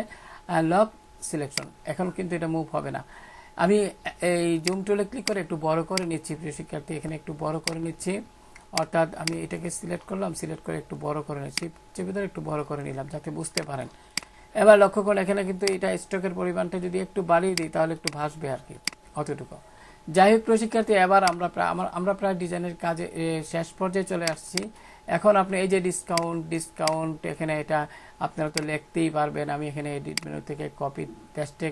লক সিলেকশন। এখন কিন্তু এটা মুভ হবে না। আমি এই জুম টুলে ক্লিক করে একটু বড় করে নিচ্ছি প্রিয় শিক্ষার্থী, এখানে একটু বড় করে নিচ্ছি, অর্থাৎ আমি এটাকে সিলেক্ট করলাম, সিলেক্ট করে একটু বড় করে নিচ্ছি, চেপে ধরে একটু বড় করে নিলাম যাতে বুঝতে পারেন। এবার লক্ষ্য করুন এখানে কিন্তু এটা স্ট্রোকের পরিমাণটা যদি একটু বাড়িয়ে দিই তাহলে একটু ভাসবে আর কি, অতটুকু। যাই হোক প্রিয় শিক্ষার্থী, এবার আমরা প্রায় ডিজাইনের কাজে শেষ পর্যায়ে চলে আসছি। এখন আপনি এই যে ডিসকাউন্ট এখানে এটা আপনারা তো লিখতেই পারবেন। আমি এখানে এডিট মেনু থেকে কপি পেস্টে,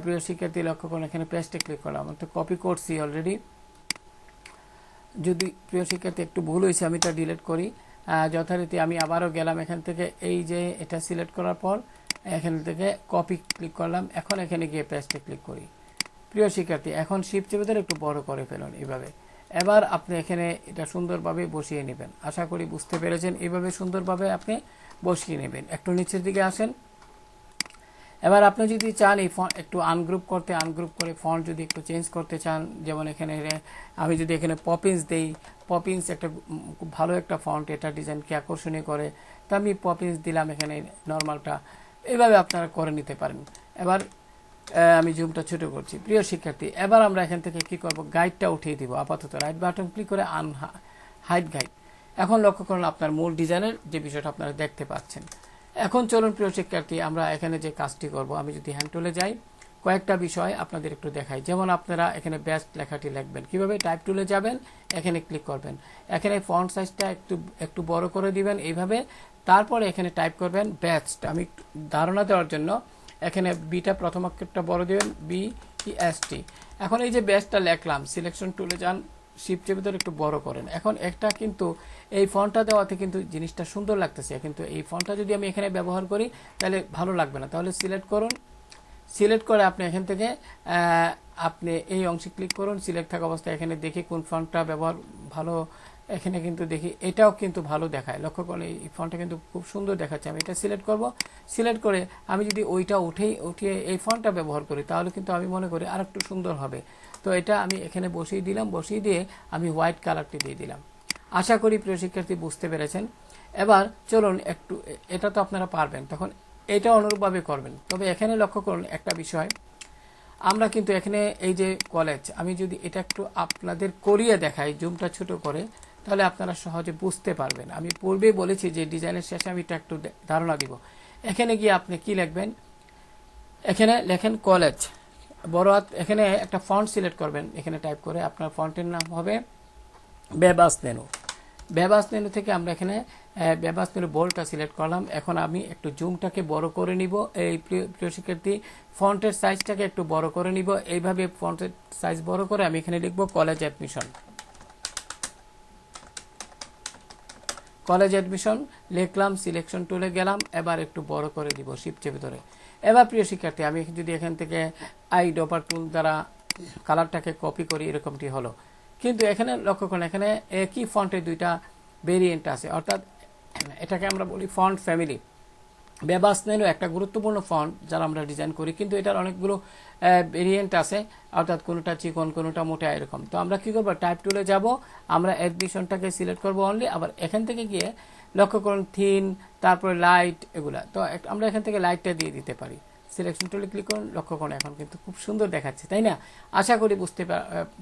প্রিয় শিক্ষার্থী লক্ষ্য করুন এখানে পেস্টে ক্লিক করলাম, আমি তো কপি করছি অলরেডি। যদি প্রিয় শিক্ষার্থী একটু ভুল হয়েছে আমি এটা ডিলিট করি, যথারীতি আমি আবারও গেলাম এখান থেকে, এই যে এটা সিলেক্ট করার পর এখান থেকে কপি ক্লিক করলাম, এখন এখানে গিয়ে পেস্টে ক্লিক করি। প্রিয় শিক্ষার্থী, এখন শিফট চেপে ধরে একটু বড় করে ফেলুন এইভাবে। এবার আপনি এখানে এটা সুন্দরভাবে বসিয়ে নেবেন, আশা করি বুঝতে পেরেছেন। এইভাবে সুন্দরভাবে আপনি বসিয়ে নেবেন। একটু নিচের দিকে আসেন। এবার আপনি যদি চান এই ফন্ট একটু আনগ্রুপ করতে, আনগ্রুপ করে ফন্ট যদি একটু চেঞ্জ করতে চান, যেমন এখানে আমি যদি এখানে পপিন্স দেই, পপিন্স একটা খুব ভালো একটা ফন্ট, এটা ডিজাইনকে আকর্ষণীয় করে, তো আমি পপিন্স দিলাম এখানে নর্মালটা, এইভাবে আপনারা করে নিতে পারেন। এবার আমি জুমটা ছোট করছি। প্রিয় শিক্ষার্থী, এবার আমরা এখান থেকে কি করব, গাইডটা উঠিয়ে দিব। আপাতত রাইট বাটন ক্লিক করে হাইড গাইড। এখন লক্ষ্য করুন আপনার মূল ডিজাইনের যে বিষয়টা আপনারা দেখতে পাচ্ছেন। এখন চলুন প্রিয় শিক্ষার্থী, আমরা এখানে যে কাজটি করব, আমি যদি হ্যান্ড টুলে যাই, কয়েকটা বিষয় আপনাদের একটু দেখাই। যেমন আপনারা এখানে বেস্ট লেখাটি লিখবেন কিভাবে, টাইপ টুলে যাবেন, এখানে ক্লিক করবেন, এখানে ফন্ট সাইজটা একটু বড় করে দিবেন এইভাবে, তারপরে এখানে টাইপ করবেন বেস্ট। আমি ধারণা দেওয়ার জন্য এখানে বিটা প্রথম অক্ষরটা বড় দিবেন, BEST। এখন এই যে বেস্টটা লিখলাম, সিলেকশন টুলে যান, শিফট চেপে ধরে একটু বড় করেন। এখন একটা কিন্তু এই ফন্টটা দেওয়াতে কিন্তু জিনিসটা সুন্দর লাগতেছে, কিন্তু এই ফন্টটা যদি আমি এখানে ব্যবহার করি তাহলে ভালো লাগবে না। তাহলে সিলেক্ট করুন, সিলেক্ট করে আপনি এখান থেকে আপনি এই অংশে ক্লিক করুন, সিলেক্ট থাকা অবস্থায় এখানে দেখি কোন ফন্টটা ব্যবহার ভালো, এখানে কিন্তু দেখি এটাও কিন্তু ভালো দেখায়। লক্ষ্য করুন এই ফন্টটা কিন্তু খুব সুন্দর দেখাচ্ছে। আমি এটা সিলেক্ট করব, সিলেক্ট করে আমি যদি ওইটা উঠিয়ে এই ফন্টটা ব্যবহার করি তাহলে কিন্তু আমি মনে করি আর একটু সুন্দর হবে। তো এটা আমি এখানে বসিয়ে দিলাম, বসিয়ে দিয়ে আমি হোয়াইট কালারটি দিয়ে দিলাম। আশা করি প্রিয় শিক্ষার্থী বুঝতে পেরেছেন। এবার চলুন একটু, এটা তো আপনারা পারবেন, তখন এটা অনুরূপভাবে করবেন। তবে এখানে লক্ষ্য করুন একটা বিষয়, আমরা কিন্তু এখানে এই যে কলেজ, আমি যদি এটা একটু আপনাদের করিয়ে দেখাই জুমটা ছোট করে, তাহলে আপনারা সহজে বুঝতে পারবেন। আমি পূর্বেই বলেছি যে ডিজাইনের শেষে আমি এটা একটু ধারণা দিব। এখানে গিয়ে আপনি কি লিখবেন, এখানে লেখেন কলেজ বড় হাত, এখানে একটা ফন্ট সিলেক্ট করবেন, এখানে টাইপ করে আপনার ফন্টের নাম হবে বেবাস মেনু। বেবাস মেনু থেকে আমরা এখানে বেবাস মেনু বোল্ডটা সিলেক্ট করলাম। এখন আমি একটু জুমটাকে বড় করে নিব, এই প্রিয় শিক্ষার্থী ফন্টের সাইজটাকে একটু বড় করে নিব। এইভাবে ফন্টের সাইজ বড় করে আমি এখানে লিখব কলেজ অ্যাডমিশন। কলেজ অ্যাডমিশন লিখলাম, সিলেকশন টুলে গেলাম, এবার একটু বড় করে দিব শিফট চেপে ধরে। এবার প্রিয় শিক্ষার্থী, আমি যদি এখান থেকে আইড্রপার টুল দ্বারা কালারটাকে কপি করি, এরকমটি হলো। কিন্তু এখানে লক্ষ্য করুন এখানে একই ফন্টের দুইটা ভেরিয়েন্ট আছে, অর্থাৎ এটাকে আমরা বলি ফন্ট ফ্যামিলি। বেবাস মেনু একটা গুরুত্বপূর্ণ ফন্ট যারা আমরা ডিজাইন করি, কিন্তু এটার অনেকগুলো ভেরিয়েন্ট আছে, অর্থাৎ কোনোটা চিকন কোনোটা মোটা এরকম। তো আমরা কি করবো, টাইপ টুলে যাব, আমরা অ্যাডমিশনটাকে সিলেক্ট করবো অনলি। আবার এখান থেকে গিয়ে লক্ষ্য করুন থিন, তারপরে লাইট, এগুলা তো আমরা এখান থেকে লাইটটা দিয়ে দিতে পারি। সিলেকশন টুলে ক্লিক করুন, লক্ষ্য করুন এখন কিন্তু খুব সুন্দর দেখাচ্ছে, তাই না? আশা করি বুঝতে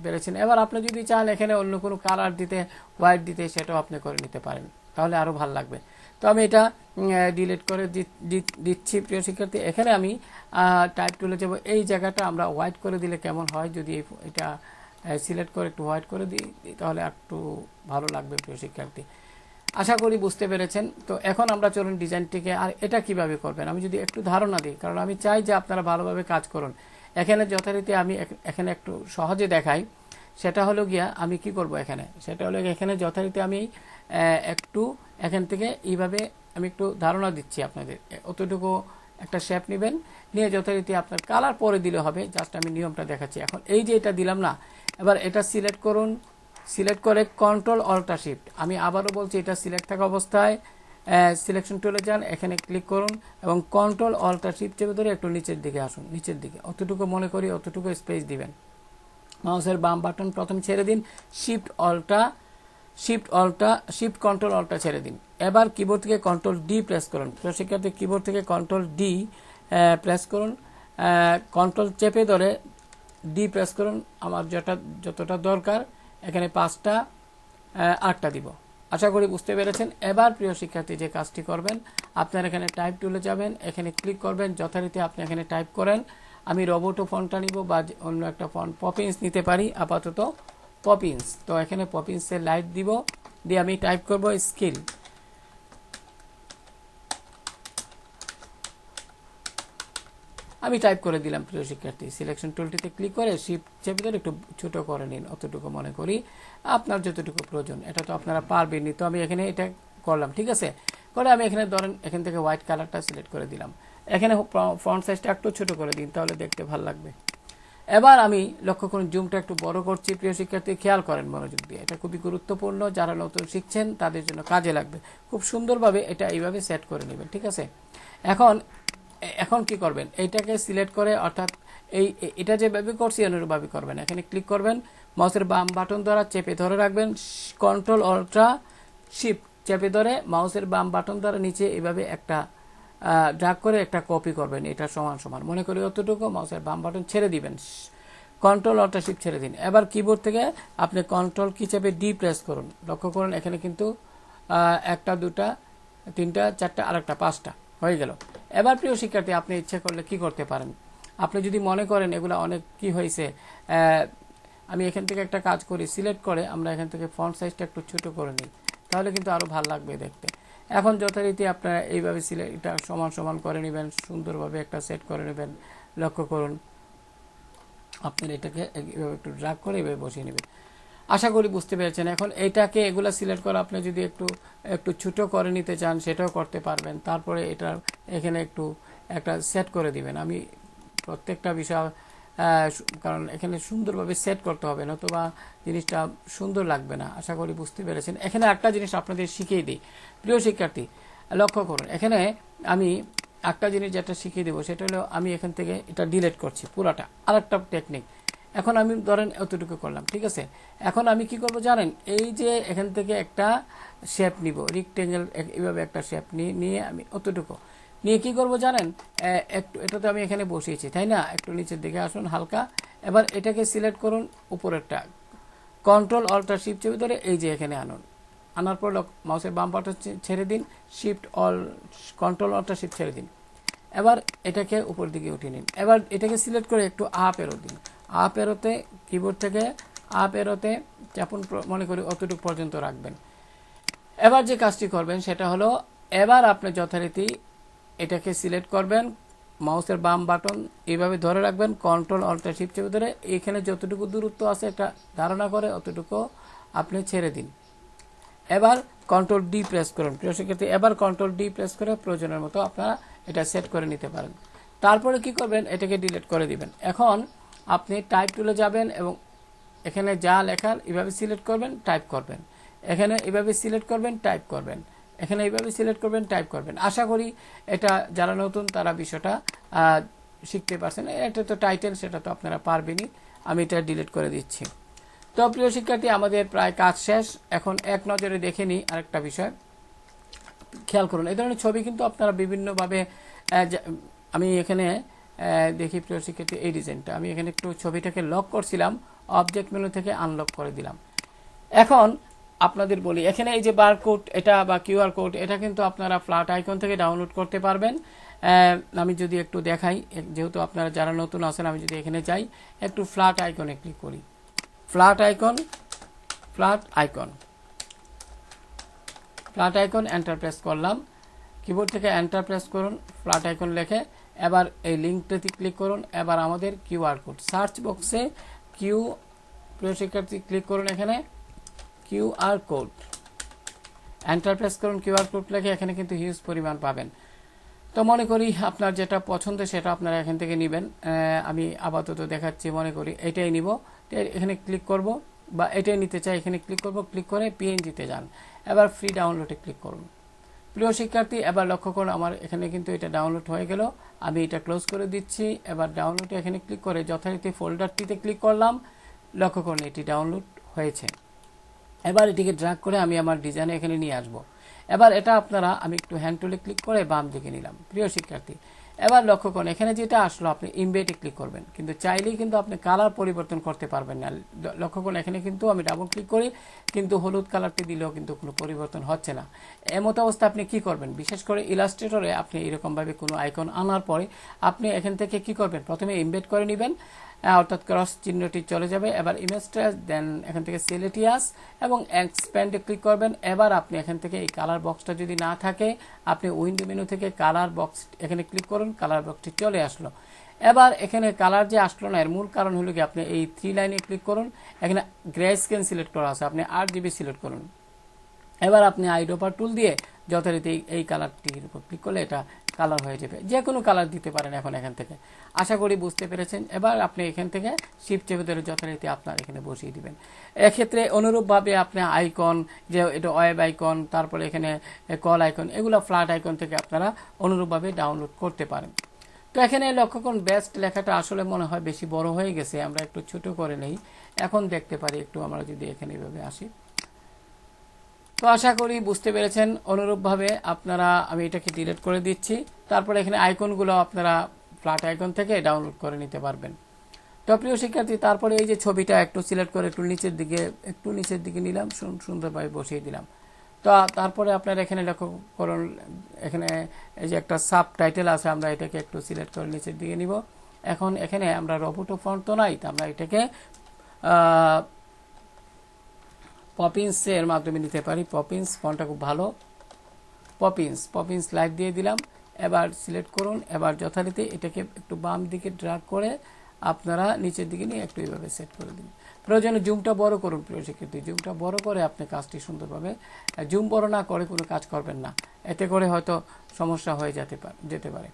পেরেছেন। এবার আপনি যদি চান এখানে অন্য কোনো কালার দিতে, হোয়াইট দিতে, সেটাও আপনি করে নিতে পারেন, তাহলে আরো ভালো লাগবে। তো আমি এটা ডিলিট করে দিচ্ছি প্রিয় শিক্ষার্থী। এখানে আমি টাইপ টুলে যাব, এই জায়গাটা আমরা হোয়াইট করে দিলে কেমন হয়, যদি এটা সিলেক্ট করে একটু হোয়াইট করে দিই তাহলে একটু ভালো লাগবে প্রিয় শিক্ষার্থী। আশা করি বুঝতে পেরেছেন। তো এখন আমরা চলুন ডিজাইনটিকে, আর এটা কিভাবে করবেন আমি যদি একটু ধারণা দিই, কারণ আমি চাই যে আপনারা ভালোভাবে কাজ করুন। এখানে যথারীতি আমি এখানে একটু সহজে দেখাই। সেটা হলো গিয়া আমি কি করব এখানে, সেটা হলো এখানে যথারীতি আমি একটু এখান থেকে এইভাবে আমি একটু ধারণা দিচ্ছি আপনাদের, অতটুকু একটা শেপ নেবেন, নিয়ে যথারীতি আপনার কালার পরে দিলে হবে, জাস্ট আমি নিয়মটা দেখাচ্ছি। এখন এই যে এটা দিলাম না, এবার এটা সিলেক্ট করুন, সিলেক্ট করে কন্ট্রোল অল্টার শিফট, আমি আবারও বলছি এটা সিলেক্ট থাকা অবস্থায় সিলেকশন টুলে যান, এখানে ক্লিক করুন এবং কন্ট্রোল অল্টার শিফট চেপে ধরে একটু নিচের দিকে আসুন, নিচের দিকে অতটুকু মনে করি অতটুকু স্পেস দিবেন। মাউসের বাম বাটন প্রথম ছেড়ে দিন, শিফট কন্ট্রোল অল্টা ছেড়ে দিন। এবার কিবোর্ড থেকে কন্ট্রোল ডি প্রেস করুন, শিক্ষার্থী কিবোর্ড থেকে কন্ট্রোল ডি প্রেস করুন, কন্ট্রোল চেপে ধরে ডি প্রেস করুন, আমার যতটা দরকার এখানে 5টা 8টা দিব। আশা করি বুঝতে পেরেছেন। এবার প্রিয় শিক্ষার্থী যে কাজটি করবেন, আপনার এখানে টাইপ টুলে যাবেন, এখানে ক্লিক করবেন, যথারীতি আপনি এখানে টাইপ করেন। আমি রোবোটো ফন্টটা নিব বা অন্য একটা ফন্ট পপিন্স নিতে পারি, আপাতত পপিন্স। তো এখানে পপিন্সের লাইট দিব, দিয়ে আমি টাইপ করব স্কিল। আমি টাইপ করে দিলাম প্রিয় শিক্ষার্থী। সিলেকশন টুলটিতে ক্লিক করে শিফট চেপে ধরে একটু ছোট করে নিন, অতটুকু মনে করি আপনার যতটুকু প্রয়োজন, এটা তো আপনারা পারবেনই। তো আমি এখানে এটা করলাম, ঠিক আছে, করে আমি এখানে ধরেন এখান থেকে হোয়াইট কালারটা সিলেক্ট করে দিলাম, এখানে ফন্ট সাইজটা একটু ছোট করে দিন, তাহলে দেখতে ভালো লাগবে। এবার আমি লক্ষ্য করুন জুমটা একটু বড় করছি, প্রিয় শিক্ষার্থী খেয়াল করেন মনোযোগ দিয়ে, এটা খুবই গুরুত্বপূর্ণ, যারা নতুন শিখছেন তাদের জন্য কাজে লাগবে। খুব সুন্দরভাবে এটা এইভাবে সেট করে নেবেন, ঠিক আছে। এখন কি করবেন, এইটাকে সিলেক্ট করে, অর্থাৎ এটা যেভাবে করছি অনুরূপভাবে করবেন। এখানে ক্লিক করবেন, মাউসের বাম বাটন দ্বারা চেপে ধরে রাখবেন, কন্ট্রোল অল্ট্রা শিফট চেপে ধরে মাউসের বাম বাটন দ্বারা নিচে এভাবে একটা ড্র্যাগ করে একটা কপি করবেন, এটা সমান সমান মনে করি অতটুকু, মাউসের বাম বাটন ছেড়ে দিবেন, কন্ট্রোল অল্ট্রা শিফট ছেড়ে দিন। এবার কিবোর্ড থেকে আপনি কন্ট্রোল কি চেপে ডি প্রেস করুন, লক্ষ্য করুন এখানে কিন্তু 1টা 2টা 3টা 4টা আর একটা 5টা হয়ে গেল। এবার প্রিয় শিক্ষার্থী আপনি ইচ্ছে করলে কি করতে পারেন, আপনি যদি মনে করেন এগুলো অনেক কি হয়েছে, আমি এখান থেকে একটা কাজ করি, সিলেক্ট করে আমরা এখান থেকে ফন্ট সাইজটা একটু ছোট করে নিই, তাহলে কিন্তু আরো ভালো লাগবে দেখতে। এখন যথারীতি আপনারা এইভাবে এটা সমান সমান করে নেবেন, সুন্দরভাবে একটা সেট করে নেবেন। লক্ষ্য করুন আপনার এটাকে এইভাবে একটু ড্র্যাগ করে এইভাবে বসিয়ে নেবেন। আশা করি বুঝতে পেরেছেন। এখন এটাকে এগুলা সিলেক্ট করে আপনি যদি একটু ছোট করে নিতে চান সেটাও করতে পারবেন। তারপরে এটা এখানে একটু একটা সেট করে দিবেন। আমি প্রত্যেকটা বিষয় কারণ এখানে সুন্দরভাবে সেট করতে হবে, নতুবা জিনিসটা সুন্দর লাগবে না। আশা করি বুঝতে পেরেছেন। এখানে একটা জিনিস আপনাদের শিখিয়ে দিই প্রিয় শিক্ষার্থী, লক্ষ্য করুন এখানে আমি একটা জিনিস যেটা শিখিয়ে দেবো সেটা হলো আমি এখান থেকে এটা ডিলিট করছি পুরাটা, আরেকটা টেকনিক। এখন আমি ধরেন এতটুকু করলাম, ঠিক আছে। এখন আমি কি করব জানেন, এই যে এখান থেকে একটা শেপ নিব, রেক্টেঙ্গেল এইভাবে একটা শেপ নিয়ে আমি অতটুকু নিয়ে কি করব জানেন, একটু এটা তো আমি এখানে বসিয়েছি তাই না, একটু নিচের দিকে আসুন হালকা। এবার এটাকে সিলেক্ট করুন, উপরেরটা কন্ট্রোল অল্টার শিফট চেপে ধরে এই যে এখানে আনুন, আনার পর মাউসের বাম বাটন ছেড়ে দিন, কন্ট্রোল অল্টার শিফট ছেড়ে দিন। এবার এটাকে উপর দিকে উঠিয়ে নিন। এবার এটাকে সিলেক্ট করে একটু আপ এরো দিন, আপ এরোতে কিবোর্ড থেকে আপ এরোতে চাপুন, মনে করি অতটুকু পর্যন্ত রাখবেন। এবার যে কাজটি করবেন সেটা হলো, এবার আপনি যথারীতি এটাকে সিলেক্ট করবেন, মাউসের বাম বাটন এইভাবে ধরে রাখবেন, কন্ট্রোল অল্টার শিফট চেপে ধরে এখানে যতটুকু দূরত্ব আছে একটা ধারণা করে অতটুকু আপনি ছেড়ে দিন। এবার কন্ট্রোল ডি প্রেস করুন প্রিয় শিক্ষার্থী, এবার কন্ট্রোল ডি প্রেস করে প্রয়োজনের মতো আপনারা এটা সেট করে নিতে পারেন। তারপরে কি করবেন, এটাকে ডিলিট করে দিবেন। এখন আপনি টাইপ টুলে যাবেন এবং এখানে যা লেখার এভাবে সিলেক্ট করবেন, টাইপ করবেন, এখানে এভাবে সিলেক্ট করবেন, টাইপ করবেন, এখানে এইভাবে সিলেক্ট করবেন, টাইপ করবেন। আশা করি এটা যারা নতুন তারা বিষয়টা শিখতে পারছেন। এটা তো টাইটেল, সেটা তো আপনারা পারবেনই। আমি এটা ডিলিট করে দিচ্ছি। তো প্রিয় শিক্ষার্থী আমাদের প্রায় কাজ শেষ। এখন এক নজরে দেখে নিই আরেকটা বিষয়, খেয়াল করুন এই ধরনের ছবি কিন্তু আপনারা বিভিন্নভাবে, আমি এখানে দেখি প্রিয় শিক্ষার্থী এই ডিজাইনটা আমি এখানে একটু ছবিটাকে লক করছিলাম, অবজেক্ট মেনু থেকে আনলক করে দিলাম। এখন আপনাদের বলি এখানে এই যে বারকোড এটা বা কিউআর কোড এটা কিন্তু আপনারা ফ্ল্যাট আইকন থেকে ডাউনলোড করতে পারবেন। আমি যদি একটু দেখাই, যেহেতু আপনারা যারা নতুন আছেন, আমি যদি এখানে যাই একটু ফ্ল্যাট আইকনে ক্লিক করি, ফ্ল্যাট আইকন এন্টার প্রেস করলাম, কিবোর্ড থেকে এন্টার প্রেস করুন, ফ্ল্যাট আইকন লিখে এবার এই লিঙ্কটাতে ক্লিক করুন। এবার আমাদের কিউআর কোড সার্চ বক্সে প্রিয় শিক্ষার্থী ক্লিক করুন এখানে কিউআর কোড, এন্টার প্রেস করুন। কিউআর কোড লিখে এখানে কিন্তু হিউজ পরিমাণ পাবেন। তো মনে করি আপনার যেটা পছন্দ সেটা আপনারা এখান থেকে নেবেন। আমি আপাতত দেখাচ্ছি, মনে করি এটাই নিব, এখানে ক্লিক করব, বা এটাই নিতে চাই, এখানে ক্লিক করব। ক্লিক করে পিএনজিতে যান, এবার ফ্রি ডাউনলোডে ক্লিক করুন। প্রিয় শিক্ষার্থী এবার লক্ষ্য করুন আমার এখানে কিন্তু এটা ডাউনলোড হয়ে গেল। আমি এটা ক্লোজ করে দিচ্ছি। এবার ডাউনলোডে এখানে ক্লিক করে যথারীতি ফোল্ডারটিতে ক্লিক করলাম। লক্ষ্য করুন এটি ডাউনলোড হয়েছে। এবার এটিকে ড্র্যাগ করে আমি আমার ডিজাইনে এখানে নিয়ে আসব। এবার এটা আপনারা, আমি একটু হ্যান্ড টুলে ক্লিক করে বাম দিকে নিলাম। প্রিয় শিক্ষার্থী এবার লক্ষ্য করুন এখানে যেটা আসলো আপনি ইমবেডে ক্লিক করবেন, কিন্তু চাইলেই কিন্তু আপনি কালার পরিবর্তন করতে পারবেন না। লক্ষ্য করুন এখানে কিন্তু আমি ডাবল ক্লিক করি, কিন্তু হলুদ কালারটি দিলেও কিন্তু কোনো পরিবর্তন হচ্ছে না। এমত অবস্থা আপনি কি করবেন, বিশেষ করে ইলাস্ট্রেটরে আপনি এরকমভাবে কোনো আইকন আনার পরে আপনি এখান থেকে কি করবেন, প্রথমে ইমবেড করে নেবেন, অর্থাৎ ক্রস চিহ্নটি চলে যাবে। এবার ইমেজটা দেন এখান থেকে সিলেটিয়াস এবং এক্সপ্যান্ডে ক্লিক করবেন। এবার আপনি এখান থেকে এই কালার বক্সটা যদি না থাকে আপনি উইন্ডো মেনু থেকে কালার বক্স এখানে ক্লিক করুন, কালার বক্সটি চলে আসলো। এবার এখানে কালার যে আসলো না এর মূল কারণ হলো কি আপনি এই 3 লাইনে ক্লিক করুন, এখানে গ্রে স্কেল সিলেক্ট করা আছে, আপনি 8GB সিলেক্ট করুন। এবার আপনি আইড্রপার টুল দিয়ে যথারীতি এই কালারটির উপর ক্লিক করলে এটা কালার হয়ে যাবে। যে কোনো কালার দিতে পারেন এখন এখান থেকে। আশা করি বুঝতে পেরেছেন। এবার আপনি এখান থেকে শিফট চেপে ধরে যথারীতি আপনার এখানে বসিয়ে দিবেন। এক্ষেত্রে অনুরূপভাবে আপনি আইকন, যে এটা ওয়েব আইকন, তারপরে এখানে কল আইকন, এগুলো ফ্ল্যাট আইকন থেকে আপনারা অনুরূপভাবে ডাউনলোড করতে পারেন। তো এখানে লক্ষ্য করুন বেস্ট লেখাটা আসলে মনে হয় বেশি বড় হয়ে গেছে, আমরা একটু ছোট করে নেই। এখন দেখতে পারি একটু, আমরা যদি এখানে এভাবে আসি। তো আশা করি বুঝতে পেরেছেন। অনুরূপভাবে আপনারা, আমি এটাকে ডিলিট করে দিচ্ছি। তারপরে এখানে আইকনগুলো আপনারা ফ্ল্যাট আইকন থেকে ডাউনলোড করে নিতে পারবেন। তো প্রিয় শিক্ষার্থী তারপরে এই যে ছবিটা একটু সিলেক্ট করে একটু নিচের দিকে নিলাম, সুন্দরভাবে বসিয়ে দিলাম। তো তারপরে আপনারা এখানে লক্ষ্য করুন এখানে এই যে একটা সাব টাইটেল আছে, আমরা এটাকে একটু সিলেক্ট করে নিচের দিকে নিব। এখন এখানে আমরা রোবোটো ফন্ট তো নাই, তো আমরা এটাকে পপিন্স এর মাধ্যমে নিতে পারি। পপিন্স ফন্টটা খুব ভালো, পপিন্স লাইট দিয়ে দিলাম। এবার সিলেক্ট করুন, এবার যথারীতি এটাকে একটু বাম দিকে ড্র্যাগ করে আপনারা নিচের দিকে নিয়ে একটু এইভাবে সেট করে দিন। প্রয়োজনে জুমটা বড় করুন প্রিয় শিক্ষার্থী, জুমটা বড় করে আপনি কাজটি সুন্দরভাবে, জুম বড় না করে কোনো কাজ করবেন না, এতে করে হয়তো সমস্যা হয়ে যেতে পারে।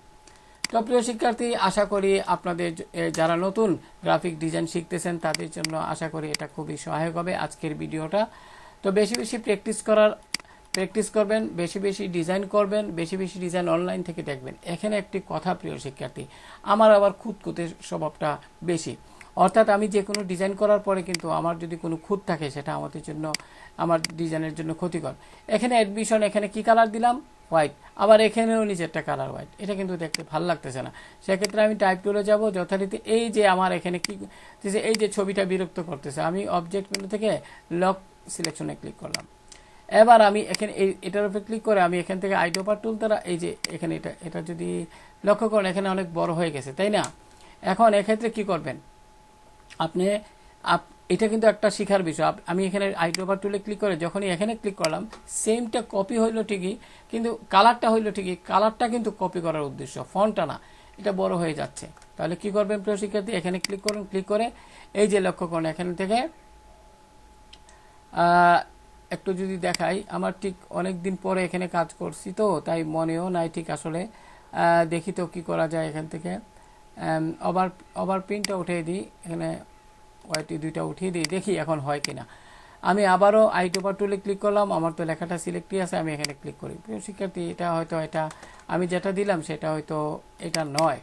তো প্রিয় শিক্ষার্থী আশা করি আপনাদের যারা নতুন গ্রাফিক ডিজাইন শিখতেছেন তাদের জন্য আশা করি এটা খুবই সহায়ক হবে আজকের ভিডিওটা। তো বেশি বেশি প্র্যাকটিস করবেন, বেশি বেশি ডিজাইন করবেন, বেশি বেশি ডিজাইন অনলাইন থেকে দেখবেন। এখানে একটি কথা প্রিয় শিক্ষার্থী, আমার আবার খুঁতখুঁতে স্বভাবটা বেশি, অর্থাৎ আমি যে কোনো ডিজাইন করার পরে কিন্তু আমার যদি কোনো খুঁত থাকে সেটা আমাদের জন্য, আমার ডিজাইনের জন্য ক্ষতিকর। এখানে অ্যাডমিশন, এখানে কি কালার দিলাম, হোয়াইট, আবার এখানেও নিচে একটা কালার হোয়াইট, এটা কিন্তু দেখতে ভালো লাগতেছে না। সেক্ষেত্রে আমি টাইপ টুলে যাব, যথারীতি এই যে আমার এখানে কি এই যে ছবিটা বিরক্ত করতেছে, আমি অবজেক্ট মেনু থেকে লক সিলেকশনে ক্লিক করলাম। এবার আমি এখানে এটার উপরে ক্লিক করে আমি এখান থেকে আইড্রপার টুল দ্বারা এই যে এখানে এটা যদি লক্ষ্য করেন এখানে অনেক বড় হয়ে গেছে, তাই না? এখন এক্ষেত্রে কি করবেন আপনি, এটা কিন্তু একটা শিখার বিষয়। আমি এখানে আইড্রপার টুলে ক্লিক করে যখনই এখানে ক্লিক করলাম, সেমটা কপি হইলো ঠিকই, কিন্তু কালারটা হইলো ঠিকই, কালারটা কিন্তু কপি করার উদ্দেশ্য, ফন্টটা না, এটা বড় হয়ে যাচ্ছে। তাহলে কি করবেন প্রিয় শিক্ষার্থী, এখানে ক্লিক করুন, ক্লিক করে এই যে লক্ষ্য করুন এখান থেকে একটু যদি দেখাই, আমার ঠিক অনেক দিন পরে এখানে কাজ করছি তো তাই মনেও নাই ঠিক আসলে, দেখি তো কি করা যায়। এখান থেকে ওভার প্রিন্টটা উঠিয়ে দিই, এখানে ওয়াইটি দুইটা উঠিয়ে দিই, দেখি এখন হয় কিনা। আমি আবারও আইড্রপার টুলে ক্লিক করলাম, আমার তো লেখাটা সিলেক্টই আছে, আমি এখানে ক্লিক করি। প্রিয় শিক্ষার্থী এটা হয়তো, এটা আমি যেটা দিলাম সেটা হয়তো এটা নয়।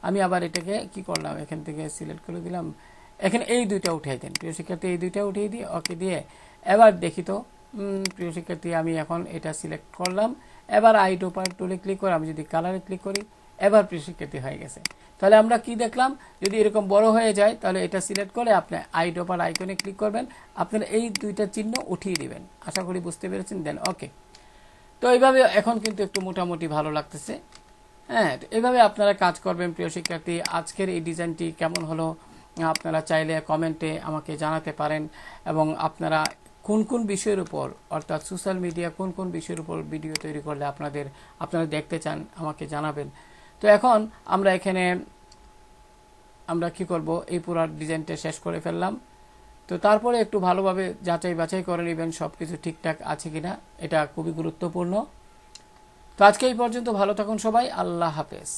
আমি আবার এটাকে কি করলাম, এখান থেকে সিলেক্ট করে দিলাম, এখানে এই দুইটা উঠিয়ে দেন প্রিয় শিক্ষার্থী, এই দুইটা উঠিয়ে দিই, ওকে দিয়ে এবার দেখি তো প্রিয় শিক্ষার্থী আমি এখন এটা সিলেক্ট করলাম। এবার আইড্রপার টুলে ক্লিক করে আমি যদি কালারে ক্লিক করি, এবার প্রিয় শিক্ষার্থী হয়ে গেছে। তাহলে আমরা কি দেখলাম, যদি এরকম বড় হয়ে যায় তাহলে এটা সিলেক্ট করে আপনি আইড্রপার আইকনে ক্লিক করবেন, আপনারা এই দুইটা চিহ্ন উঠিয়ে দিবেন। আশা করি বুঝতে পেরেছেন, দেন ওকে। তো এইভাবে এখন কিন্তু একটু মোটামুটি ভালো লাগতেছে। হ্যাঁ, এইভাবে আপনারা কাজ করবেন প্রিয় শিক্ষার্থী। আজকের এই ডিজাইনটি কেমন হলো আপনারা চাইলে কমেন্টে আমাকে জানাতে পারেন, এবং আপনারা কোন কোন বিষয়ের উপর, অর্থাৎ সোশ্যাল মিডিয়া কোন কোন বিষয়ের উপর ভিডিও তৈরি করলে আপনারা দেখতে চান আমাকে জানাবেন। তো এখন আমরা এখানে আমরা কি করব, এই পুরো ডিজাইনটা শেষ করে ফেললাম। তো তারপরে একটু ভালোভাবে যাচাই বাছাই করে নেবেন সবকিছু ঠিকঠাক আছে কিনা, এটা খুবই গুরুত্বপূর্ণ। তো আজকে এই পর্যন্ত, ভালো থাকুন সবাই, আল্লাহ হাফেজ।